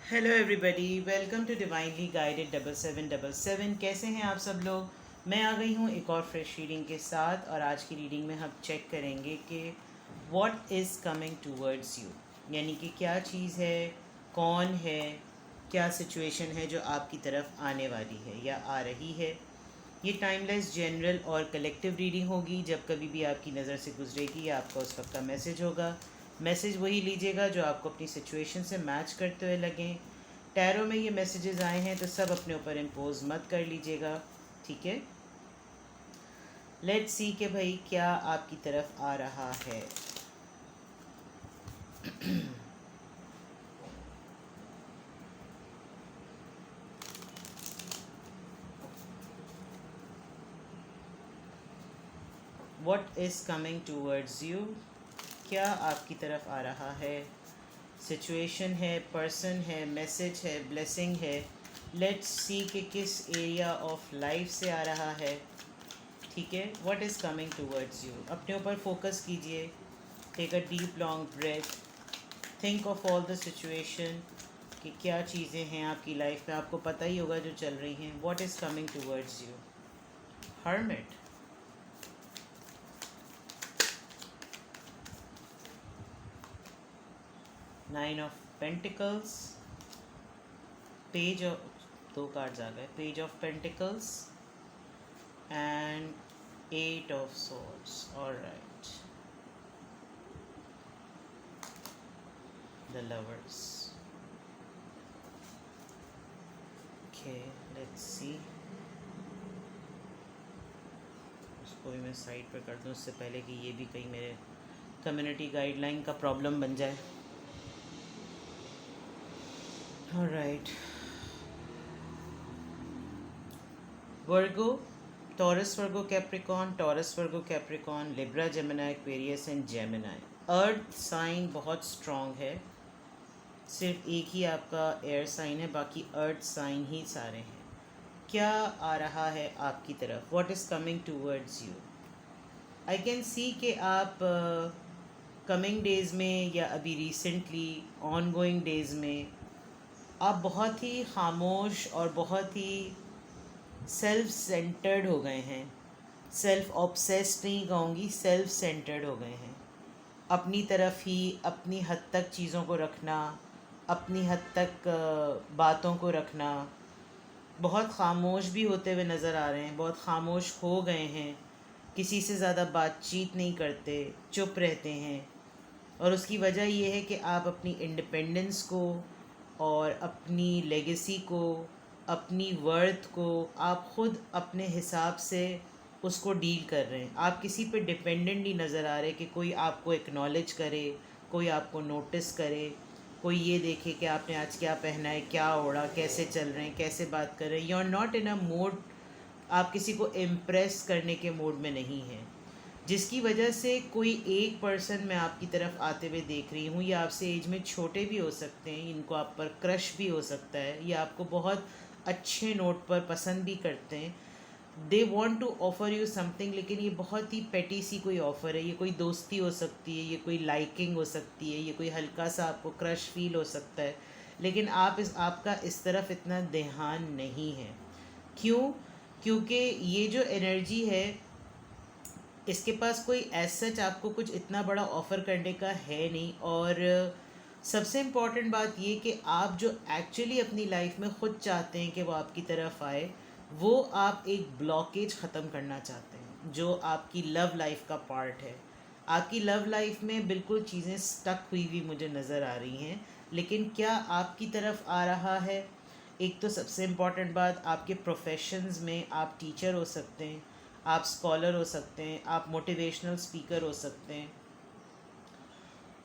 Hello everybody, welcome to divinely guided 7777। कैसे हैं आप सब लोग। मैं आ गई हूँ एक और फ्रेश रीडिंग के साथ, और आज की रीडिंग में हम चेक करेंगे कि what is coming towards you, यानी कि क्या चीज़ है, कौन है, क्या सिचुएशन है जो आपकी तरफ आने वाली है या आ रही है। ये टाइमलेस, जनरल और कलेक्टिव रीडिंग होगी। जब कभी भी आपकी नज़र से गुजरेगी आपका उस वक्त का मैसेज होगा। मैसेज वही लीजिएगा जो आपको अपनी सिचुएशन से मैच करते हुए लगें। टैरो में ये मैसेजेस आए हैं तो सब अपने ऊपर इम्पोज मत कर लीजिएगा, ठीक है। लेट्स सी कि भाई क्या आपकी तरफ आ रहा है। What is coming towards you, क्या आपकी तरफ आ रहा है। सिचुएशन है, पर्सन है, मैसेज है, ब्लेसिंग है। लेट्स सी कि किस एरिया ऑफ लाइफ से आ रहा है, ठीक है। What is coming towards you, अपने ऊपर फोकस कीजिए। Take a deep long breath, think of all the situation कि क्या चीज़ें हैं आपकी लाइफ में, आपको पता ही होगा जो चल रही हैं। What is coming towards you. Hermit, nine of pentacles, page of, दो कार्ड्स आ गए, page of pentacles and eight of swords. Alright, the lovers. Okay, let's see. उसको भी मैं साइड पर कर दूँ उससे पहले कि ये भी कहीं मेरे कम्युनिटी गाइडलाइन का प्रॉब्लम बन जाए। Alright, Virgo, Taurus Virgo Capricorn, Taurus Virgo Capricorn, Libra Gemini Aquarius and Gemini. Earth sign बहुत स्ट्रॉन्ग है, सिर्फ एक ही आपका एयर साइन है, बाकी अर्थ साइन ही सारे हैं। क्या आ रहा है आपकी तरफ, what is coming towards you. I can सी कि आप कमिंग डेज़ में या अभी रिसेंटली ऑन गोइंग डेज़ में आप बहुत ही खामोश और बहुत ही सेल्फ सेंटर्ड हो गए हैं। सेल्फ ऑब्सेस्ड नहीं कहूँगी, सेल्फ सेंटर्ड हो गए हैं। अपनी तरफ ही अपनी हद तक चीज़ों को रखना, अपनी हद तक बातों को रखना, बहुत खामोश भी होते हुए नज़र आ रहे हैं, बहुत खामोश हो गए हैं। किसी से ज़्यादा बातचीत नहीं करते, चुप रहते हैं। और उसकी वजह ये है कि आप अपनी इंडिपेंडेंस को और अपनी लेगेसी को, अपनी वर्थ को आप ख़ुद अपने हिसाब से उसको डील कर रहे हैं। आप किसी पे डिपेंडेंट नहीं नज़र आ रहे कि कोई आपको एक्नॉलेज करे, कोई आपको नोटिस करे, कोई ये देखे कि आपने आज क्या पहना है, क्या ओढ़ा, कैसे चल रहे हैं, कैसे बात कर रहे हैं। You are not in a mood, आप किसी को इम्प्रेस करने के मूड में नहीं हैं, जिसकी वजह से कोई एक पर्सन मैं आपकी तरफ आते हुए देख रही हूँ। ये आपसे एज में छोटे भी हो सकते हैं, इनको आप पर क्रश भी हो सकता है, ये आपको बहुत अच्छे नोट पर पसंद भी करते हैं। They want to offer you something, लेकिन ये बहुत ही पेटी सी कोई ऑफ़र है। ये कोई दोस्ती हो सकती है, ये कोई लाइकिंग हो सकती है, ये कोई हल्का सा आपको क्रश फील हो सकता है, लेकिन आपका इस तरफ इतना ध्यान नहीं है। क्यों? क्योंकि ये जो एनर्जी है, इसके पास कोई एज सच आपको कुछ इतना बड़ा ऑफ़र करने का है नहीं। और सबसे इम्पॉर्टेंट बात ये कि आप जो एक्चुअली अपनी लाइफ में ख़ुद चाहते हैं कि वो आपकी तरफ आए, वो आप एक ब्लॉकेज ख़त्म करना चाहते हैं जो आपकी लव लाइफ का पार्ट है। आपकी लव लाइफ में बिल्कुल चीज़ें स्टक हुई हुई मुझे नज़र आ रही हैं, लेकिन क्या आपकी तरफ आ रहा है। एक तो सबसे इम्पॉर्टेंट बात, आपके प्रोफेशंस में आप टीचर हो सकते हैं, आप स्कॉलर हो सकते हैं, आप मोटिवेशनल स्पीकर हो सकते हैं,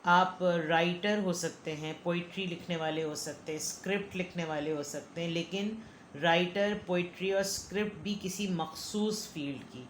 आप राइटर हो सकते हैं, पोइट्री लिखने वाले हो सकते हैं, स्क्रिप्ट लिखने वाले हो सकते हैं, लेकिन राइटर, पोइट्री और स्क्रिप्ट भी किसी मखसूस फील्ड की।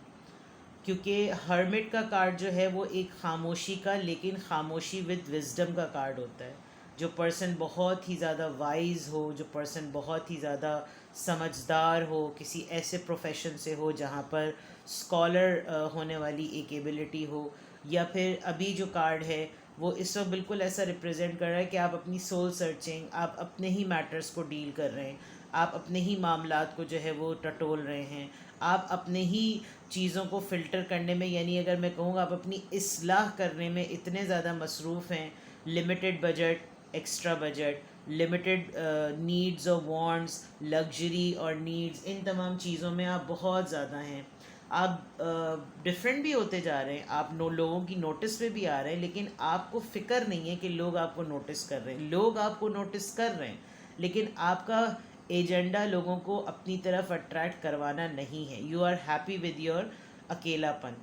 क्योंकि हर्मिट का कार्ड जो है वो एक खामोशी का, लेकिन खामोशी विद विजडम का कार्ड होता है। जो पर्सन बहुत ही ज़्यादा वाइज हो, जो पर्सन बहुत ही ज़्यादा समझदार हो, किसी ऐसे प्रोफेशन से हो जहाँ पर स्कॉलर होने वाली एक एबिलिटी हो, या फिर अभी जो कार्ड है वो इस वक्त बिल्कुल ऐसा रिप्रेजेंट कर रहा है कि आप अपनी सोल सर्चिंग, आप अपने ही मैटर्स को डील कर रहे हैं, आप अपने ही मामलात को जो है वो टटोल रहे हैं, आप अपने ही चीज़ों को फ़िल्टर करने में, यानी अगर मैं कहूँगा आप अपनी इस्लाह करने में इतने ज़्यादा मसरूफ़ हैं। Limited budget, extra budget, limited needs और वांट्स, लग्जरी और नीड्स, इन तमाम चीज़ों में आप बहुत ज़्यादा हैं। आप डिफरेंट भी होते जा रहे हैं, आप लोगों की नोटिस में भी आ रहे हैं, लेकिन आपको फ़िक्र नहीं है कि लोग आपको नोटिस कर रहे हैं। लोग आपको नोटिस कर रहे हैं, लेकिन आपका एजेंडा लोगों को अपनी तरफ अट्रैक्ट करवाना नहीं है। You are happy with your अकेलापन।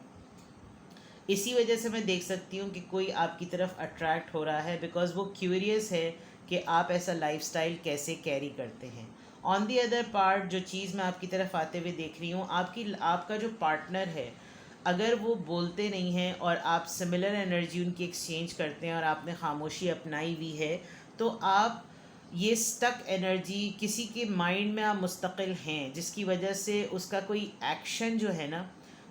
इसी वजह से मैं देख सकती हूँ कि कोई आपकी तरफ अट्रैक्ट हो रहा है, बिकॉज वो क्यूरियस है कि आप ऐसा लाइफस्टाइल कैसे कैरी करते हैं। ऑन दी अदर पार्ट, जो चीज़ मैं आपकी तरफ आते हुए देख रही हूँ, आपका जो पार्टनर है, अगर वो बोलते नहीं हैं और आप सिमिलर एनर्जी उनकी एक्सचेंज करते हैं और आपने खामोशी अपनाई हुई है, तो आप ये स्टक एनर्जी, किसी के माइंड में आप मुस्तकिल हैं, जिसकी वजह से उसका कोई एक्शन जो है ना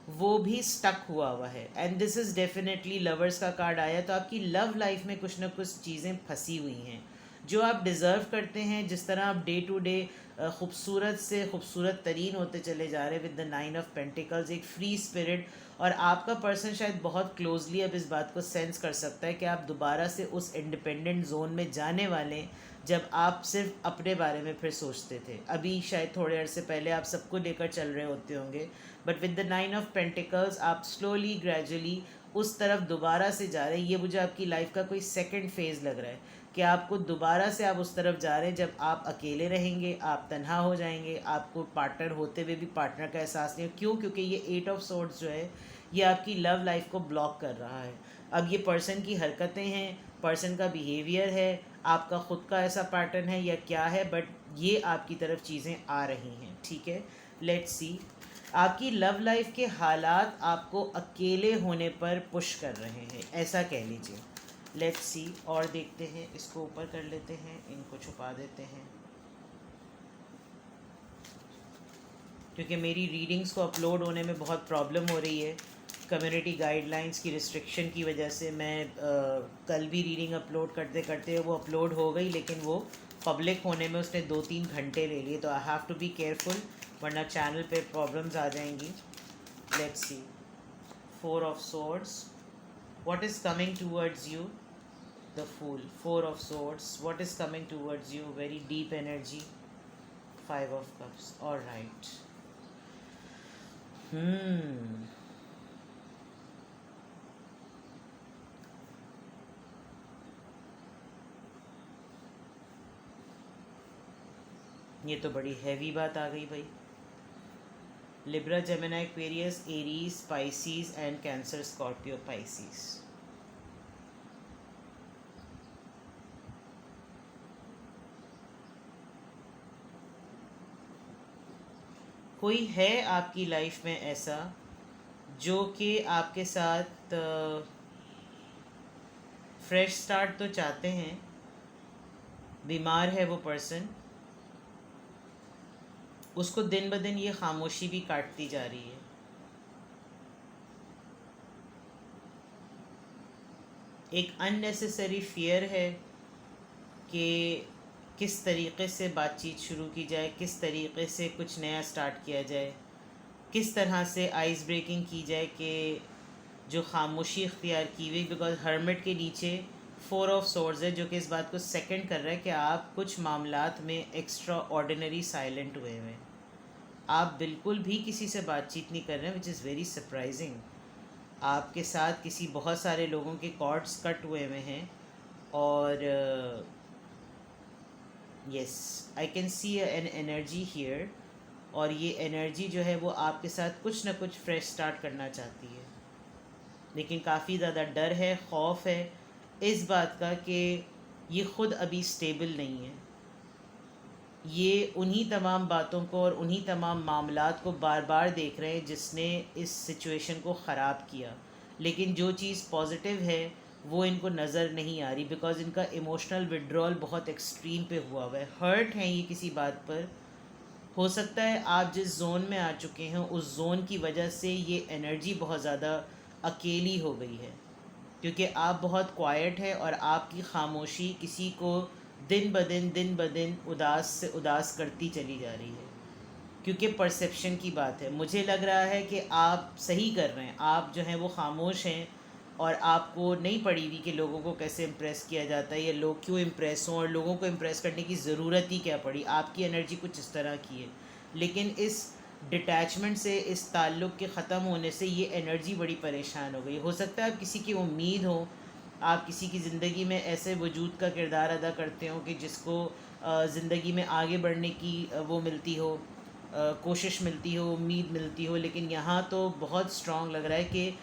वो भी स्टक हुआ है। And this is definitely lovers का कार्ड आया, तो आपकी लव लाइफ में कुछ ना कुछ चीज़ें फंसी हुई हैं जो आप डिज़र्व करते हैं। जिस तरह आप डे टू डे खूबसूरत से खूबसूरत तरीन होते चले जा रहे हैं विद द 9 ऑफ पेंटिकल्स, एक फ्री स्पिरिट, और आपका पर्सन शायद बहुत क्लोजली अब इस बात को सेंस कर सकता है कि आप दोबारा से उस इंडिपेंडेंट जोन में जाने वाले हैं जब आप सिर्फ अपने बारे में फिर सोचते थे। अभी शायद थोड़े अरसे पहले आप सबको लेकर चल रहे होते होंगे, but with the 9 of pentacles आप स्लोली ग्रेजुअली उस तरफ दोबारा से जा रहे हैं। ये मुझे आपकी लाइफ का कोई सेकंड फेज़ लग रहा है कि आपको दोबारा से आप उस तरफ जा रहे हैं जब आप अकेले रहेंगे, आप तन्हा हो जाएंगे, आपको पार्टनर होते हुए भी पार्टनर का एहसास नहीं हो। क्यों? क्योंकि ये 8 ऑफ सोर्ड्स जो है ये आपकी लव लाइफ को ब्लॉक कर रहा है। अब ये पर्सन की हरकतें हैं, पर्सन का बिहेवियर है, आपका ख़ुद का ऐसा पैटर्न है या क्या है, बट ये आपकी तरफ चीज़ें आ रही हैं। ठीक है, लेट्स सी। आपकी लव लाइफ के हालात आपको अकेले होने पर पुश कर रहे हैं, ऐसा कह लीजिए। लेट्स सी, और देखते हैं, इसको ऊपर कर लेते हैं, इनको छुपा देते हैं, क्योंकि मेरी रीडिंग्स को अपलोड होने में बहुत प्रॉब्लम हो रही है कम्युनिटी गाइडलाइंस की रिस्ट्रिक्शन की वजह से। मैं कल भी रीडिंग अपलोड करते करते वो अपलोड हो गई, लेकिन वो पब्लिक होने में उसने 2-3 घंटे ले लिए, तो I have to be careful, वरना चैनल पे प्रॉब्लम्स आ जाएंगी। Let's see, 4 of swords, what is coming towards you? The Fool, 4 of swords, what is coming towards you? Very deep energy. 5 of cups, all right. ये तो बड़ी heavy बात आ गई भाई। Libra, Gemini, Aquarius, Aries, species and cancer, Scorpio, Pisces. कोई है आपकी life में ऐसा जो कि आपके साथ फ्रेश स्टार्ट तो चाहते हैं, बीमार है वो पर्सन, उसको दिन ब दिन ये खामोशी भी काटती जा रही है। एक अननेसेसरी फियर है कि किस तरीक़े से बातचीत शुरू की जाए, किस तरीक़े से कुछ नया स्टार्ट किया जाए, किस तरह से आइस ब्रेकिंग की जाए कि जो खामोशी इख्तियार की हुई। बिकॉज हर्मिट के नीचे 4 ऑफ सोर्ड्स है, जो कि इस बात को सेकंड कर रहा है कि आप कुछ मामलात में एक्स्ट्रा ऑर्डिनरी साइलेंट हुए हैं। आप बिल्कुल भी किसी से बातचीत नहीं कर रहे हैं, विच इज़ वेरी सरप्राइजिंग। आपके साथ किसी बहुत सारे लोगों के कॉर्ड्स कट हुए हैं, और yes, I can see an energy here, और ये एनर्जी जो है वो आपके साथ कुछ ना कुछ फ्रेश स्टार्ट करना चाहती है, लेकिन काफ़ी ज़्यादा डर है, खौफ है इस बात का कि ये ख़ुद अभी स्टेबल नहीं है। ये उन्हीं तमाम बातों को और उन्हीं तमाम मामलात को बार बार देख रहे हैं जिसने इस सिचुएशन को ख़राब किया, लेकिन जो चीज़ पॉजिटिव है वो इनको नज़र नहीं आ रही, बिकॉज़ इनका इमोशनल विड्रॉल बहुत एक्सट्रीम पे हुआ है। हर्ट हैं ये किसी बात पर। हो सकता है आप जिस जोन में आ चुके हैं उस जोन की वजह से ये एनर्जी बहुत ज़्यादा अकेली हो गई है। क्योंकि आप बहुत क्वाइट है और आपकी खामोशी किसी को दिन ब दिन उदास से उदास करती चली जा रही है। क्योंकि परसेप्शन की बात है, मुझे लग रहा है कि आप सही कर रहे हैं, आप जो हैं वो खामोश हैं और आपको नहीं पड़ी हुई कि लोगों को कैसे इम्प्रेस किया जाता है या लोग क्यों इम्प्रेस हों, और लोगों को इम्प्रेस करने की ज़रूरत ही क्या पड़ी। आपकी एनर्जी कुछ इस तरह की है, लेकिन इस डिटैचमेंट से, इस ताल्लुक़ के ख़त्म होने से ये एनर्जी बड़ी परेशान हो गई। हो सकता है आप किसी की उम्मीद हो, आप किसी की ज़िंदगी में ऐसे वजूद का किरदार अदा करते हो कि जिसको ज़िंदगी में आगे बढ़ने की वो मिलती हो, कोशिश मिलती हो, उम्मीद मिलती हो। लेकिन यहाँ तो बहुत स्ट्रॉन्ग लग रहा है कि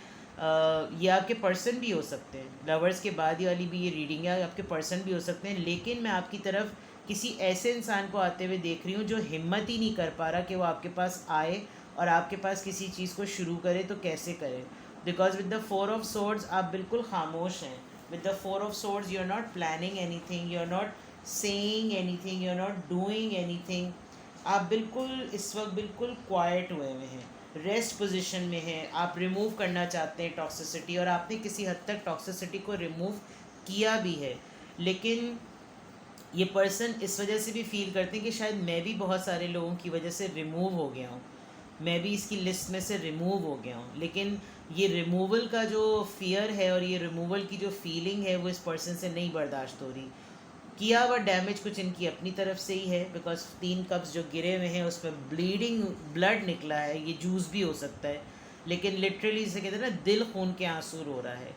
ये आपके पर्सन भी हो सकते हैं, लवर्स के बाद ही वाली भी ये रीडिंग है, आपके पर्सन भी हो सकते हैं। लेकिन मैं आपकी तरफ किसी ऐसे इंसान को आते हुए देख रही हूँ जो हिम्मत ही नहीं कर पा रहा कि वो आपके पास आए और आपके पास किसी चीज़ को शुरू करे, तो कैसे करे। Because with the 4 of swords आप बिल्कुल खामोश हैं। With the 4 of swords you are not planning any thing, you are not saying any thing, you are not doing any thing. आप बिल्कुल इस वक्त बिल्कुल क्वाइट हुए हैं, रेस्ट पोजीशन में हैं। आप रिमूव करना चाहते हैं टॉक्सिसिटी, और आपने किसी हद तक टॉक्सिसिटी को रिमूव किया भी है। लेकिन ये पर्सन इस वजह से भी फील करते हैं कि शायद मैं भी बहुत सारे लोगों की वजह से रिमूव हो गया हूँ, मैं भी इसकी लिस्ट में से रिमूव हो गया हूँ। लेकिन ये रिमूवल का जो फियर है और ये रिमूवल की जो फीलिंग है वो इस पर्सन से नहीं बर्दाश्त हो रही। किया हुआ डैमेज कुछ इनकी अपनी तरफ से ही है, बिकॉज 3 कप्स जो गिरे हुए हैं उसमें ब्लीडिंग ब्लड निकला है, ये जूस भी हो सकता है। लेकिन लिटरली जिसे कहते हैं ना, दिल खून के आंसू रो रहा है।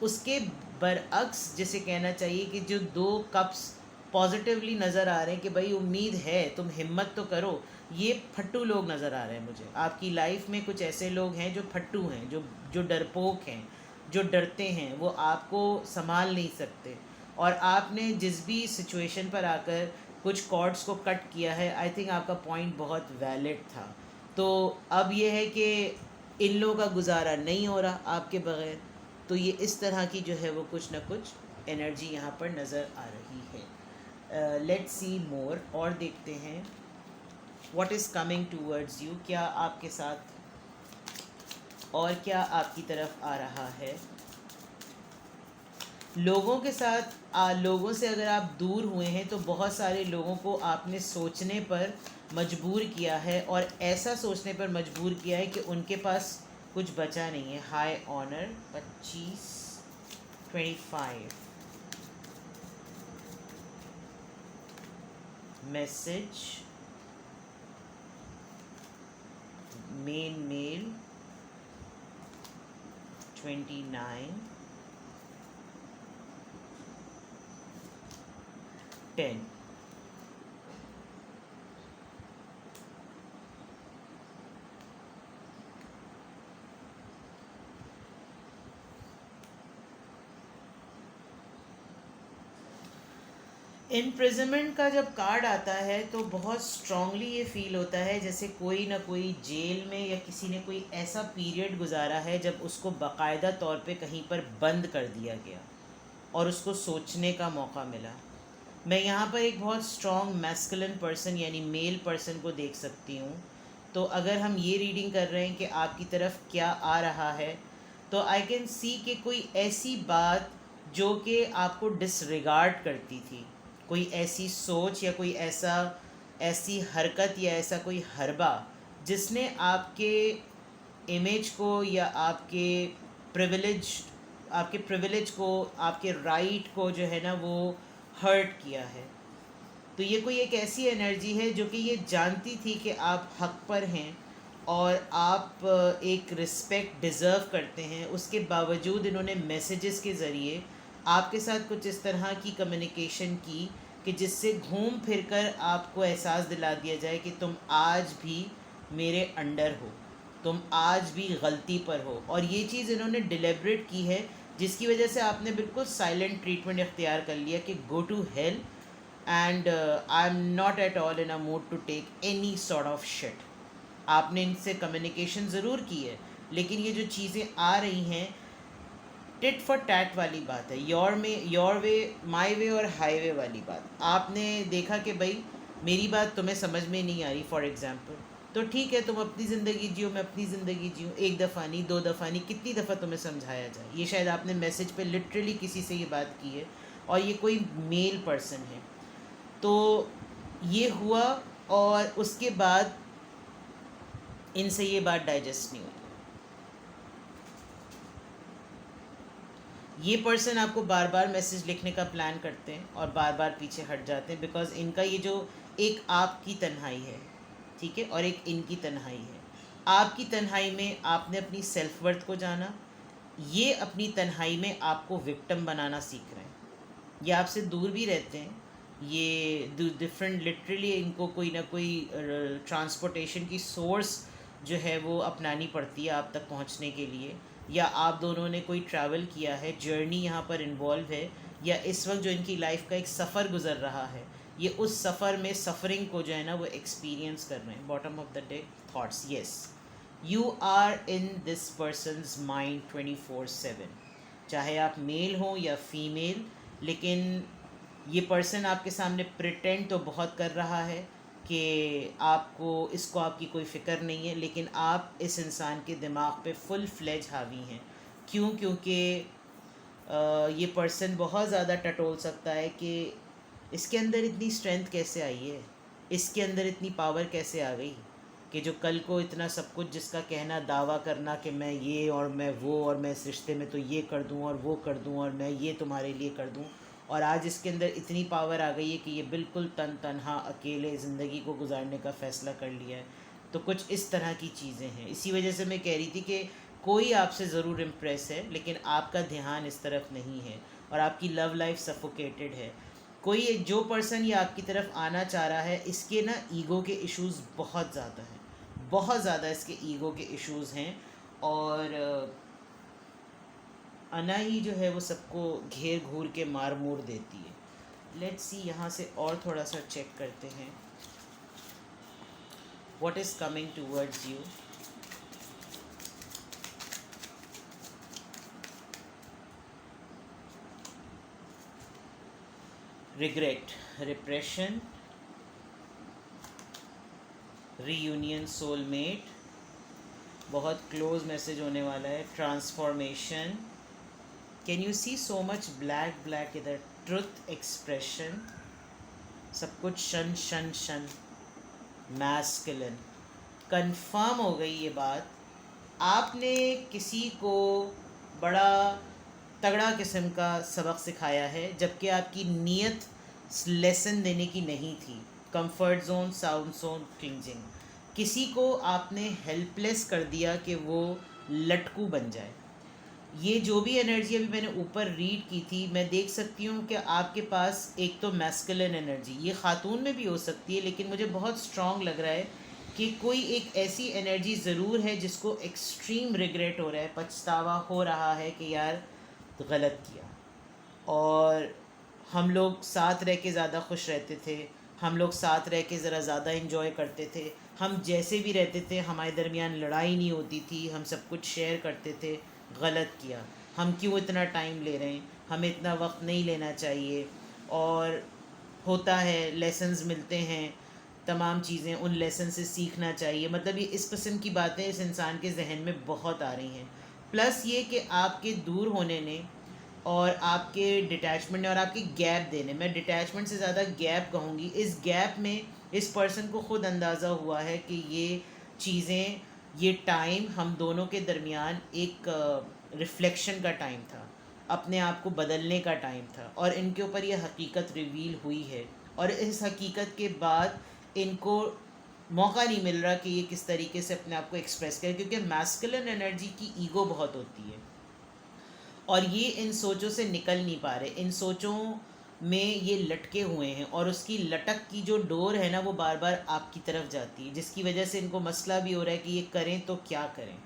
उसके बरअक्स जिसे कहना चाहिए कि जो 2 कप्स पॉजिटिवली नज़र आ रहे हैं कि भाई उम्मीद है, तुम हिम्मत तो करो, ये फट्टू लोग नज़र आ रहे हैं मुझे। आपकी लाइफ में कुछ ऐसे लोग हैं जो फट्टू हैं, जो डरपोक हैं, जो डरते हैं, वो आपको संभाल नहीं सकते। और आपने जिस भी सिचुएशन पर आकर कुछ कॉर्ड्स को कट किया है, आई थिंक आपका पॉइंट बहुत वैलिड था। तो अब ये है कि इन लोगों का गुजारा नहीं हो रहा आपके बग़ैर, तो ये इस तरह की जो है वो कुछ ना कुछ एनर्जी यहाँ पर नज़र आ रही है। लेट्स सी मोर, और देखते हैं what is coming towards you, क्या आपके साथ और क्या आपकी तरफ आ रहा है। लोगों के साथ लोगों से अगर आप दूर हुए हैं तो बहुत सारे लोगों को आपने सोचने पर मजबूर किया है, और ऐसा सोचने पर मजबूर किया है कि उनके पास कुछ बचा नहीं है। High honour 25 25 message men mail 29 10। Imprisonment का जब कार्ड आता है तो बहुत स्ट्रांगली ये फील होता है जैसे कोई ना कोई जेल में या किसी ने कोई ऐसा पीरियड गुजारा है जब उसको बाकायदा तौर पे कहीं पर बंद कर दिया गया और उसको सोचने का मौका मिला। मैं यहाँ पर एक बहुत स्ट्रॉन्ग मैस्कुलिन पर्सन यानी मेल पर्सन को देख सकती हूँ। तो अगर हम ये रीडिंग कर रहे हैं कि आपकी तरफ क्या आ रहा है, तो आई कैन सी कि कोई ऐसी बात जो कि आपको डिसरिगार्ड करती थी, कोई ऐसी सोच या कोई ऐसी हरकत या ऐसा कोई हरबा जिसने आपके इमेज को या आपके प्रिविलेज को, आपके राइट को जो है ना वो हर्ट किया है। तो ये कोई एक ऐसी एनर्जी है जो कि ये जानती थी कि आप हक पर हैं और आप एक रिस्पेक्ट डिज़र्व करते हैं, उसके बावजूद इन्होंने मैसेजेस के ज़रिए आपके साथ कुछ इस तरह की कम्युनिकेशन की कि जिससे घूम फिर कर आपको एहसास दिला दिया जाए कि तुम आज भी मेरे अंडर हो, तुम आज भी गलती पर हो। और ये चीज़ इन्होंने डिलिब्रेट की है, जिसकी वजह से आपने बिल्कुल साइलेंट ट्रीटमेंट इख्तियार कर लिया कि go to hell and I am not at all in a mood to take any sort of shit. आपने इनसे कम्युनिकेशन ज़रूर की है, लेकिन ये जो चीज़ें आ रही हैं टिट फॉर टैट वाली बात है, योर वे माई वे और हाईवे वाली बात। आपने देखा कि भाई मेरी बात तुम्हें समझ में नहीं आ रही फॉर एग्ज़ाम्पल, तो ठीक है, तुम अपनी ज़िंदगी जियो, मैं अपनी ज़िंदगी जीऊँ, एक दफ़ा नहीं, दो दफ़ा नहीं, कितनी दफ़ा तुम्हें समझाया जाए। ये शायद आपने मैसेज पे लिटरली किसी से ये बात की है, और ये कोई मेल पर्सन है। तो ये हुआ, और उसके बाद इनसे ये बात डाइजेस्ट नहीं हुई। ये पर्सन आपको बार बार मैसेज लिखने का प्लान करते हैं और बार बार पीछे हट जाते हैं, बिकॉज इनका ये जो एक आपकी तन्हाई है, ठीक है, और एक इनकी तन्हाई है। आपकी तन्हाई में आपने अपनी सेल्फ वर्थ को जाना, ये अपनी तन्हाई में आपको विक्टिम बनाना सीख रहे हैं। ये आपसे दूर भी रहते हैं, ये डिफरेंट, लिटरली इनको कोई ना कोई ट्रांसपोर्टेशन की सोर्स जो है वो अपनानी पड़ती है आप तक पहुंचने के लिए, या आप दोनों ने कोई ट्रैवल किया है, जर्नी यहाँ पर इन्वॉल्व है, या इस वक्त जो इनकी लाइफ का एक सफ़र गुजर रहा है, ये उस सफ़र में सफ़रिंग को जो है ना वो एक्सपीरियंस कर रहे हैं। Bottom of the day thoughts, yes, you are in this person's mind 24/7, चाहे आप मेल हो या फीमेल। लेकिन ये पर्सन आपके सामने प्रिटेंड तो बहुत कर रहा है कि आपको, इसको आपकी कोई फ़िक्र नहीं है, लेकिन आप इस इंसान के दिमाग पे फुल फ्लेज हावी हैं। क्यों? क्योंकि ये पर्सन बहुत ज़्यादा टटोल सकता है कि इसके अंदर इतनी स्ट्रेंथ कैसे आई है, इसके अंदर इतनी पावर कैसे आ गई, कि जो कल को इतना सब कुछ, जिसका कहना, दावा करना कि मैं ये और मैं वो और मैं इस रिश्ते में तो ये कर दूँ और वो कर दूँ और मैं ये तुम्हारे लिए कर दूँ, और आज इसके अंदर इतनी पावर आ गई है कि ये बिल्कुल तन्हा अकेले ज़िंदगी को गुजारने का फ़ैसला कर लिया है। तो कुछ इस तरह की चीज़ें हैं। इसी वजह से मैं कह रही थी कि कोई आपसे ज़रूर इम्प्रेस है, लेकिन आपका ध्यान इस तरफ नहीं है, और आपकी लव लाइफ सफोकेटेड है। कोई जो पर्सन ये आपकी तरफ आना चाह रहा है, इसके ना ईगो के इश्यूज़ बहुत ज़्यादा हैं, बहुत ज़्यादा इसके ईगो के इश्यूज़ हैं, और अना ही जो है वो सबको घेर घूर के मार मूर देती है। लेट्स सी, यहाँ से और थोड़ा सा चेक करते हैं what is coming towards you. Regret, repression, reunion, soulmate, बहुत क्लोज मैसेज होने वाला है, transformation. Can you see so much black black इधर, ट्रुथ, एक्सप्रेशन, सब कुछ शन शन शन, मैस्कुलिन। कंफर्म हो गई ये बात, आपने किसी को बड़ा तगड़ा किस्म का सबक सिखाया है, जबकि आपकी नीयत लेसन देने की नहीं थी। Comfort zone, sound zone, cleansing, किसी को आपने हेल्पलेस कर दिया कि वो लटकू बन जाए। ये जो भी एनर्जी अभी मैंने ऊपर रीड की थी, मैं देख सकती हूँ कि आपके पास एक तो मैस्कुलिन एनर्जी, ये ख़ातून में भी हो सकती है, लेकिन मुझे बहुत स्ट्रॉन्ग लग रहा है कि कोई एक ऐसी एनर्जी ज़रूर है जिसको एक्सट्रीम रिग्रेट हो रहा है, पछतावा हो रहा है कि यार गलत किया। और हम लोग साथ रह के ज़्यादा खुश रहते थे, हम लोग साथ रह के ज़रा ज़्यादा इन्जॉय करते थे, हम जैसे भी रहते थे हमारे दरमियान लड़ाई नहीं होती थी, हम सब कुछ शेयर करते थे। गलत किया, हम क्यों इतना टाइम ले रहे हैं, हमें इतना वक्त नहीं लेना चाहिए। और होता है, लेसन्स मिलते हैं, तमाम चीज़ें उन लेसन से सीखना चाहिए। मतलब ये इस किस्म की बातें इस इंसान के जहन में बहुत आ रही हैं। प्लस ये कि आपके दूर होने ने और आपके डिटैचमेंट ने और आपके गैप देने, मैं डिटैचमेंट से ज़्यादा गैप कहूँगी, इस गैप में इस पर्सन को ख़ुद अंदाज़ा हुआ है कि ये चीज़ें, ये टाइम हम दोनों के दरमियान एक रिफ्लेक्शन का टाइम था, अपने आप को बदलने का टाइम था, और इनके ऊपर ये हकीकत रिवील हुई है। और इस हकीकत के बाद इनको मौका नहीं मिल रहा कि ये किस तरीके से अपने आप को एक्सप्रेस करें, क्योंकि मैस्कुलिन एनर्जी की ईगो बहुत होती है और ये इन सोचों से निकल नहीं पा रहे, इन सोचों में ये लटके हुए हैं, और उसकी लटक की जो डोर है ना वो बार बार आपकी तरफ जाती है, जिसकी वजह से इनको मसला भी हो रहा है कि ये करें तो क्या करें।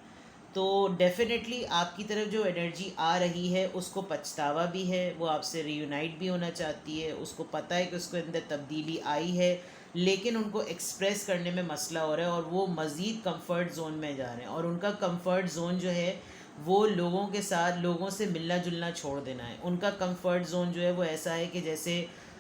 तो डेफिनेटली आपकी तरफ जो एनर्जी आ रही है उसको पछतावा भी है, वो आपसे रीयूनाइट भी होना चाहती है, उसको पता है कि उसके अंदर तब्दीली आई है, लेकिन उनको एक्सप्रेस करने में मसला हो रहा है, और वो मज़ीद कंफर्ट ज़ोन में जा रहे हैं। और उनका कंफर्ट ज़ोन जो है वो लोगों के साथ, लोगों से मिलना जुलना छोड़ देना है। उनका कंफर्ट ज़ोन जो है वो ऐसा है कि जैसे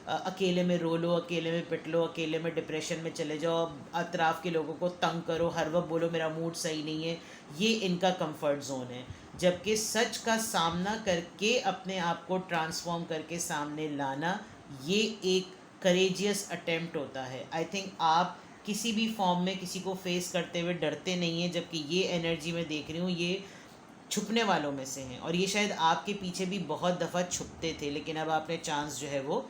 अकेले में रो लो, अकेले में पिट लो, अकेले में डिप्रेशन में चले जाओ, अतराफ़ के लोगों को तंग करो, हर वक्त बोलो मेरा मूड सही नहीं है, ये इनका कंफर्ट जोन है। जबकि सच का सामना करके अपने आप को ट्रांसफॉर्म करके सामने लाना, ये एक करेजियस अटेम्प्ट होता है। आई थिंक आप किसी भी फॉर्म में किसी को फेस करते हुए डरते नहीं हैं, जबकि ये एनर्जी मैं देख रही हूँ ये छुपने वालों में से हैं, और ये शायद आपके पीछे भी बहुत दफ़ा छुपते थे, लेकिन अब आपने चांस जो है वो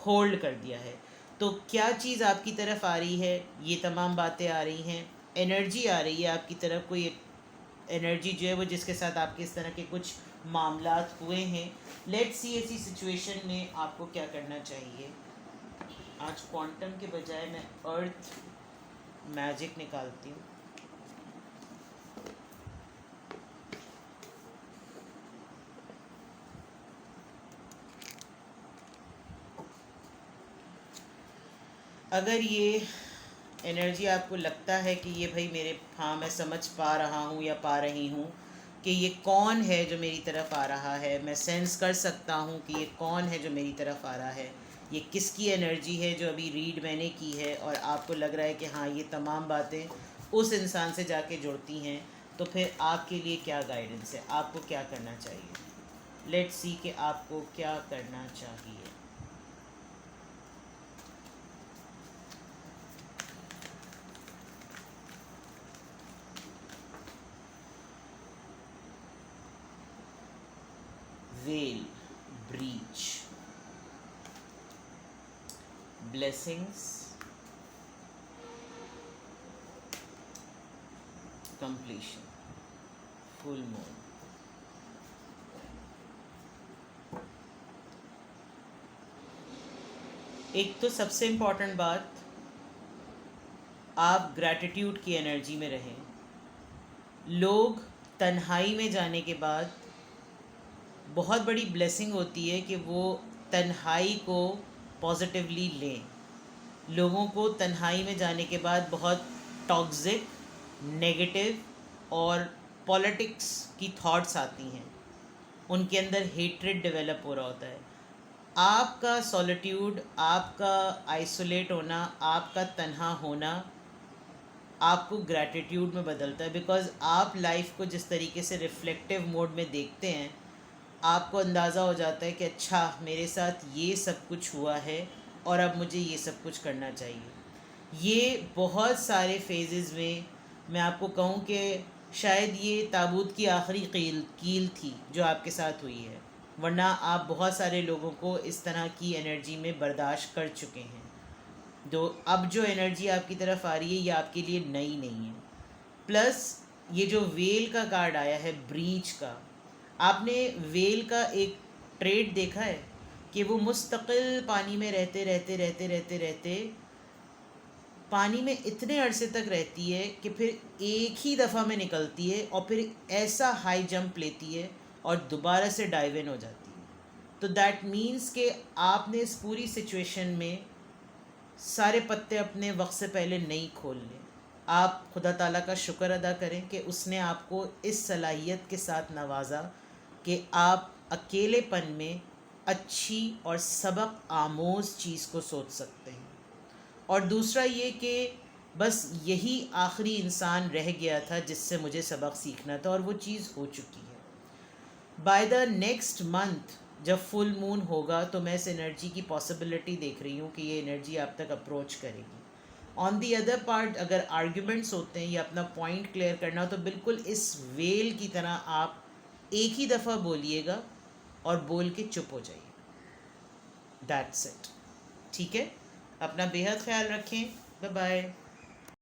होल्ड कर दिया है। तो क्या चीज़ आपकी तरफ आ रही है, ये तमाम बातें आ रही हैं, एनर्जी आ रही है आपकी तरफ, कोई एनर्जी जो है वो जिसके साथ आपके इस तरह के कुछ मामलात हुए हैं। लेट्स सी ऐसी सिचुएशन में आपको क्या करना चाहिए। आज क्वांटम के बजाय मैं अर्थ मैजिक निकालती हूँ। अगर ये एनर्जी आपको लगता है कि ये भाई मेरे, हाँ मैं समझ पा रहा हूँ या पा रही हूँ कि ये कौन है जो मेरी तरफ आ रहा है, मैं सेंस कर सकता हूँ कि ये कौन है जो मेरी तरफ आ रहा है, ये किसकी एनर्जी है जो अभी रीड मैंने की है, और आपको लग रहा है कि हाँ ये तमाम बातें उस इंसान से जाके जुड़ती हैं, तो फिर आपके लिए क्या गाइडेंस है, आपको क्या करना चाहिए। लेट्स सी कि आपको क्या करना चाहिए। veil, breach, blessings, completion, full moon। एक तो सबसे इम्पॉर्टेंट बात, आप ग्रैटिट्यूड की एनर्जी में रहें। लोग तन्हाई में जाने के बाद बहुत बड़ी ब्लेसिंग होती है कि वो तन्हाई को पॉजिटिवली लें। लोगों को तन्हाई में जाने के बाद बहुत टॉक्सिक, नेगेटिव और पॉलिटिक्स की थॉट्स आती हैं, उनके अंदर हेट्रेड डेवलप हो रहा होता है। आपका सॉलिट्यूड, आपका आइसोलेट होना, आपका तन्हा होना आपको ग्रैटिट्यूड में बदलता है, बिकॉज़ आप लाइफ को जिस तरीके से रिफ्लेक्टिव मोड में देखते हैं, आपको अंदाज़ा हो जाता है कि अच्छा मेरे साथ ये सब कुछ हुआ है और अब मुझे ये सब कुछ करना चाहिए। ये बहुत सारे फेजेस में मैं आपको कहूँ कि शायद ये ताबूत की आखिरी कील थी जो आपके साथ हुई है, वरना आप बहुत सारे लोगों को इस तरह की एनर्जी में बर्दाश्त कर चुके हैं। तो अब जो एनर्जी आपकी तरफ आ रही है ये आपके लिए नई नहीं है। प्लस ये जो वेल का कार्ड आया है, ब्रीच का, आपने वेल का एक ट्रेड देखा है कि वो मुस्तकिल पानी में रहते रहते रहते रहते रहते पानी में इतने अरसे तक रहती है कि फिर एक ही दफ़ा में निकलती है और फिर ऐसा हाई जंप लेती है और दोबारा से डाइव इन हो जाती है। तो दैट मीन्स कि आपने इस पूरी सिचुएशन में सारे पत्ते अपने वक्त से पहले नहीं खोल लें। आप खुदा ताला का शुक्र अदा करें कि उसने आपको इस सलाहियत के साथ नवाजा कि आप अकेलेपन में अच्छी और सबक आमोज़ चीज़ को सोच सकते हैं। और दूसरा ये कि बस यही आखिरी इंसान रह गया था जिससे मुझे सबक सीखना था, और वो चीज़ हो चुकी है। बाय द नेक्स्ट मंथ जब फुल मून होगा तो मैं इस एनर्जी की पॉसिबिलिटी देख रही हूँ कि ये एनर्जी आप तक अप्रोच करेगी। ऑन दी अदर पार्ट, अगर आर्ग्यूमेंट्स होते हैं या अपना पॉइंट क्लियर करना हो तो बिल्कुल इस वेल की तरह आप एक ही दफ़ा बोलिएगा और बोल के चुप हो जाइए। That's it. ठीक है, अपना बेहद ख्याल रखें। Bye bye.